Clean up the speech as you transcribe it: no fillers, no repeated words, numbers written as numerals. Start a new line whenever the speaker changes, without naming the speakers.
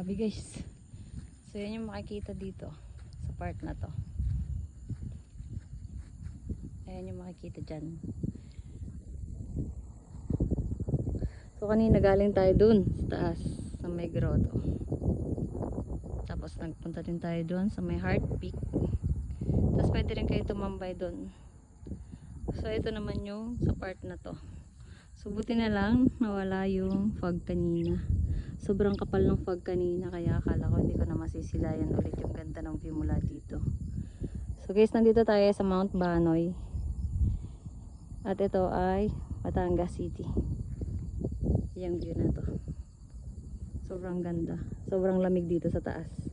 grabe guys. So yan yung makikita dito sa part na to. Ayan yung makikita dyan. So kanina galing tayo dun sa taas sa may grotto. Tapos nagpunta din tayo dun sa may Heart Peak. Tapos pwede rin kayo tumambay dun. So ito naman yung sa part na to. So buti na lang nawala yung fog kanina. Sobrang kapal ng fog kanina kaya akala ko hindi ko na masisilayan ulit yung ganda ng view mula dito. So guys, nandito tayo sa Mount Banoy. At ito ay Batangas City. Yung view na to. Sobrang ganda. Sobrang lamig dito sa taas.